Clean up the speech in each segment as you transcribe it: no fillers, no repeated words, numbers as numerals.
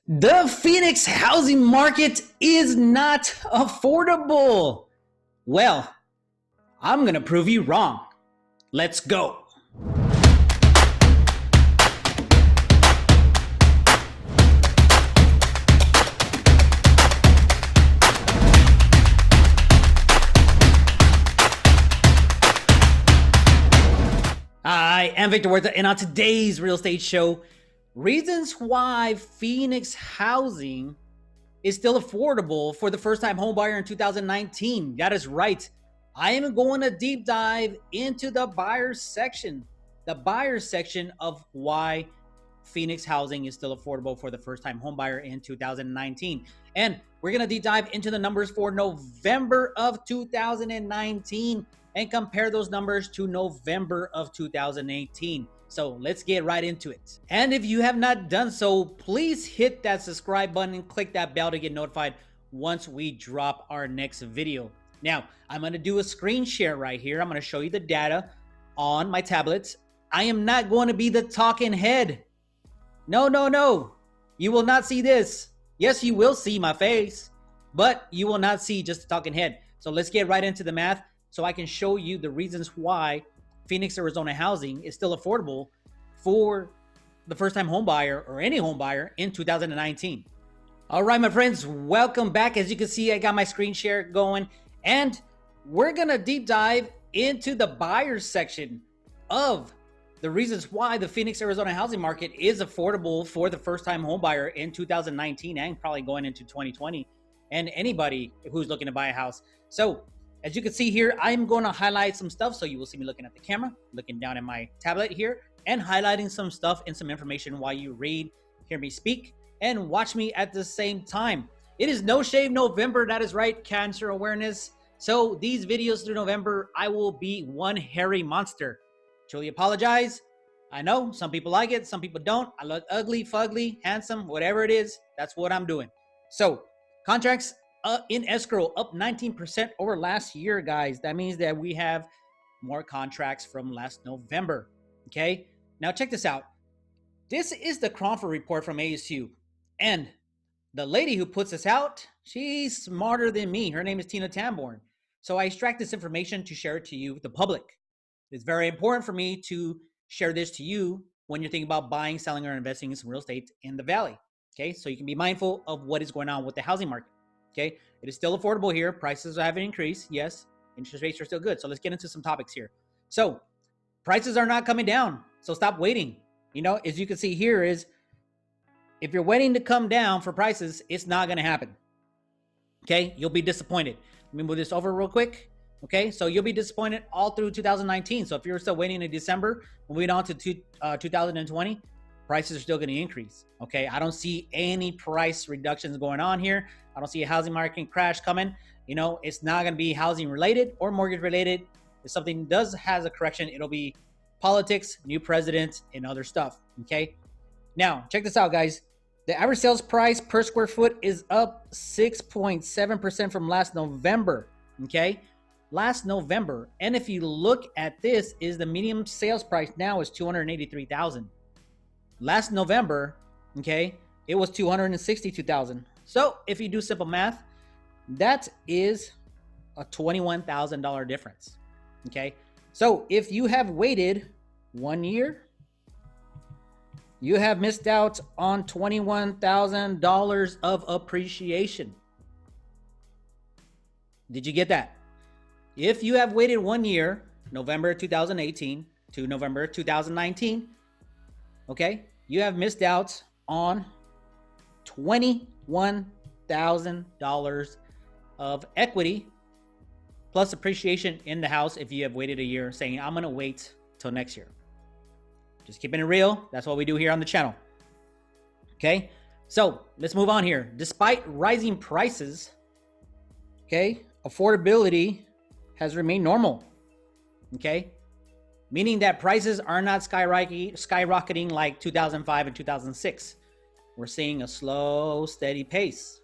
The Phoenix housing market is not affordable. Well, I'm going to prove you wrong. Let's go. I am Victor Huerta, and on today's real estate show, reasons why Phoenix housing is still affordable for the first-time homebuyer in 2019. That is right. I am going to deep dive into the buyer's section of why Phoenix housing is still affordable for the first-time homebuyer in 2019. And we're going to deep dive into the numbers for November of 2019 and compare those numbers to November of 2018. So let's get right into it. And if you have not done so, please hit that subscribe button and click that bell to get notified once we drop our next video. Now, I'm going to do a screen share right here. I'm going to show you the data on my tablets. I am not going to be the talking head. No. You will not see this. Yes, you will see my face, but you will not see just the talking head. So let's get right into the math so I can show you the reasons why Phoenix, Arizona housing is still affordable for the first-time homebuyer or any homebuyer in 2019. All right, my friends, welcome back. As you can see, I got my screen share going, and we're going to deep dive into the buyers section of the reasons why the Phoenix, Arizona housing market is affordable for the first-time homebuyer in 2019 and probably going into 2020 and anybody who's looking to buy a house. So as you can see here, I'm going to highlight some stuff. So you will see me looking at the camera, looking down at my tablet here, and highlighting some stuff and some information while you read, hear me speak, and watch me at the same time. It is No Shave November. That is right, cancer awareness. So these videos through November, I will be one hairy monster. Truly apologize. I know some people like it, some people don't. I look ugly, fugly, handsome, whatever it is. That's what I'm doing. So contracts in escrow up 19% over last year, guys. That means that we have more contracts from last November. Okay, now check this out. This is the Crawford report from ASU, and the lady who puts this out, she's smarter than me. Her name is Tina Tamborn. So I extract this information to share it to you, the public. It's very important for me to share this to you when you're thinking about buying, selling, or investing in some real estate in the Valley. Okay, so you can be mindful of what is going on with the housing market. Okay, it is still affordable here. Prices haven't increased. Yes, interest rates are still good. So let's get into some topics here. So prices are not coming down. So stop waiting. You know, as you can see here is, if you're waiting to come down for prices, it's not going to happen. Okay, you'll be disappointed. Let me move this over real quick. Okay, so you'll be disappointed all through 2019. So if you're still waiting in December, moving on to 2020, prices are still going to increase. Okay, I don't see any price reductions going on here. I don't see a housing market crash coming. You know, it's not going to be housing related or mortgage related. If something has a correction, it'll be politics, new president, and other stuff. Okay, now check this out, guys. The average sales price per square foot is up 6.7% from last November. Okay, last November. And if you look at this, is the median sales price now is $283,000. Last November, okay, it was $262,000. So if you do simple math, that is a $21,000 difference. Okay, so if you have waited 1 year, you have missed out on $21,000 of appreciation. Did you get that? If you have waited 1 year, November 2018 to November 2019, okay, you have missed out on $21,000 of equity plus appreciation in the house if you have waited a year, saying, I'm going to wait till next year. Just keeping it real. That's what we do here on the channel. Okay, so let's move on here. Despite rising prices, okay, affordability has remained normal. Okay, meaning that prices are not skyrocketing like 2005 and 2006. We're seeing a slow, steady pace.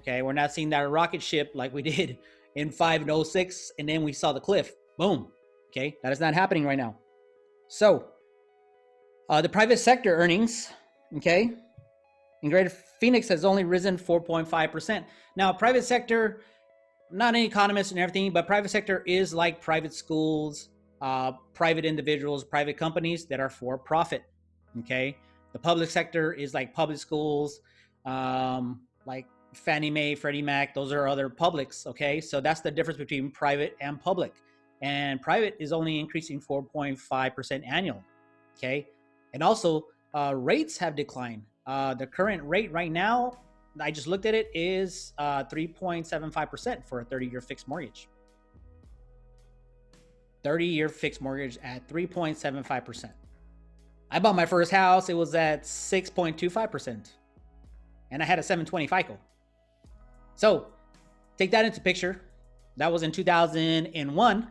Okay, we're not seeing that rocket ship like we did in 5 and 06, and then we saw the cliff. Boom. Okay, that is not happening right now. So the private sector earnings, okay, in Greater Phoenix has only risen 4.5%. Now, private sector, not an economist and everything, but private sector is like private schools, private individuals, private companies that are for profit. Okay. The public sector is like public schools, like Fannie Mae, Freddie Mac. Those are other publics. Okay. So that's the difference between private and public. And private is only increasing 4.5% annual. Okay. And also, rates have declined. The current rate right now, I just looked at it, is 3.75% for a 30-year fixed mortgage. 30-year fixed mortgage at 3.75%. I bought my first house, it was at 6.25%. And I had a 720 FICO. So take that into picture. That was in 2001,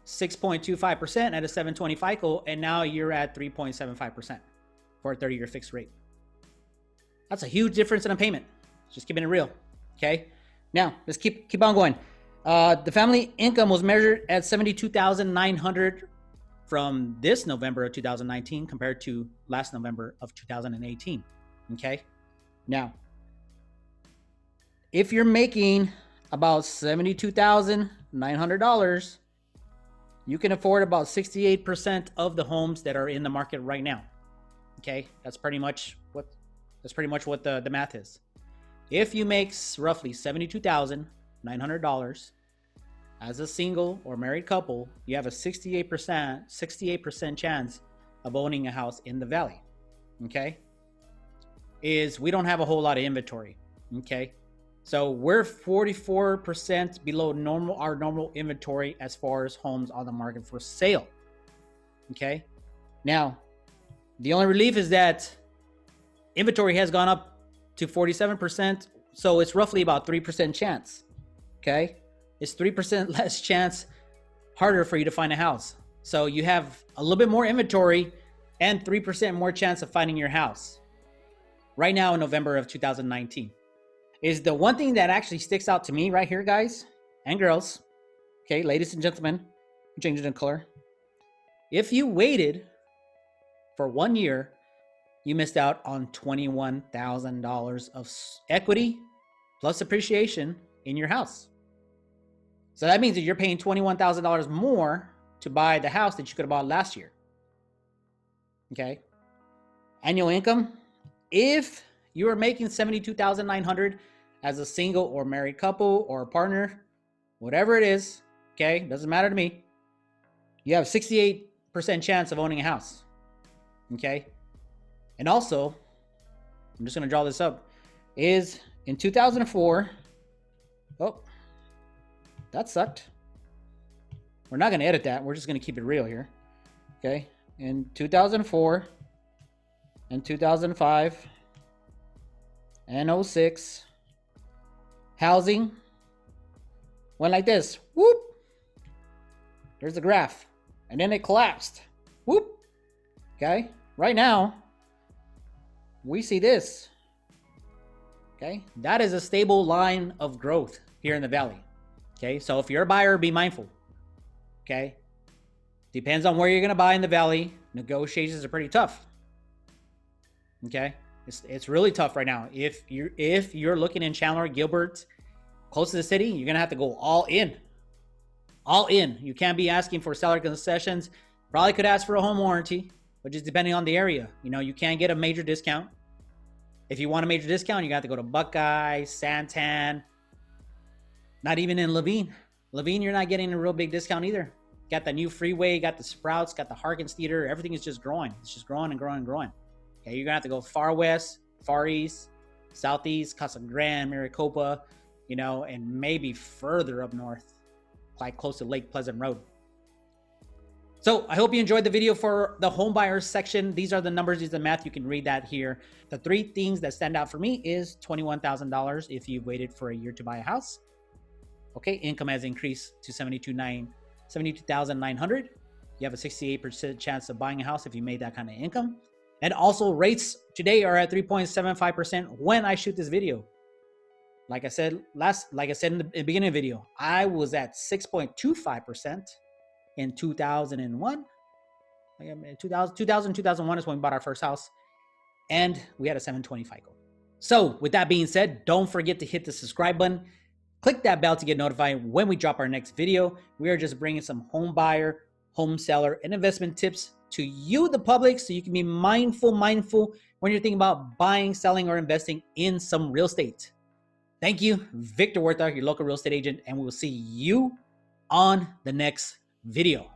6.25% at a 720 FICO, and now you're at 3.75% for a 30-year fixed rate. That's a huge difference in a payment. Just keeping it real. Okay. Now let's keep on going. The family income was measured at $72,900 from this November of 2019 compared to last November of 2018. Okay. Now, if you're making about $72,900, you can afford about 68% of the homes that are in the market right now. Okay. That's pretty much what the math is. If you make roughly $72,900 as a single or married couple, you have a 68% chance of owning a house in the valley. Okay? We don't have a whole lot of inventory. Okay? So we're 44% below our normal inventory as far as homes on the market for sale. Okay? Now, the only relief is that inventory has gone up to 47%, so it's roughly about 3% chance. Okay? It's 3% less chance, harder for you to find a house. So you have a little bit more inventory and 3% more chance of finding your house. Right now in November of 2019. Is the one thing that actually sticks out to me right here, guys and girls. Okay, ladies and gentlemen, change it in color. If you waited for 1 year, you missed out on $21,000 of equity plus appreciation in your house. So that means that you're paying $21,000 more to buy the house that you could have bought last year. Okay. Annual income. If you are making $72,900 as a single or married couple or a partner, whatever it is, okay, doesn't matter to me. You have 68% chance of owning a house. Okay. And also, I'm just going to draw this up, is in 2004, oh, that sucked. We're not going to edit that. We're just going to keep it real here. Okay. In 2004 and 2005 and 06, housing went like this. Whoop. There's the graph. And then it collapsed. Whoop. Okay. Right now, we see this. Okay. That is a stable line of growth here in the valley. Okay. So if you're a buyer, be mindful. Okay. Depends on where you're going to buy in the valley. Negotiations are pretty tough. Okay. It's really tough right now. If you're looking in Chandler, Gilbert, close to the city, you're going to have to go all in. All in. You can't be asking for seller concessions. Probably could ask for a home warranty, but just depending on the area. You know, you can't get a major discount. If you want a major discount, you got to go to Buckeye, Santan. Not even in Levine. Levine, you're not getting a real big discount either. Got the new freeway, got the Sprouts, got the Harkins Theater. Everything is just growing. It's just growing and growing and growing. Okay, you're going to have to go far west, far east, southeast, Casa Grande, Maricopa, you know, and maybe further up north, like close to Lake Pleasant Road. So I hope you enjoyed the video for the home buyers section. These are the numbers, these are the math. You can read that here. The three things that stand out for me is $21,000 if you've waited for a year to buy a house. Okay, income has increased to $72,900. You have a 68% chance of buying a house if you made that kind of income. And also rates today are at 3.75% when I shoot this video. Like I said in the beginning of the video, I was at 6.25% in 2001. 2001 is when we bought our first house. and we had a 720 FICO. So with that being said, don't forget to hit the subscribe button. Click that bell to get notified when we drop our next video. We are just bringing some home buyer, home seller, and investment tips to you, the public, so you can be mindful when you're thinking about buying, selling, or investing in some real estate. Thank you, Victor Huerta, your local real estate agent, and we will see you on the next video.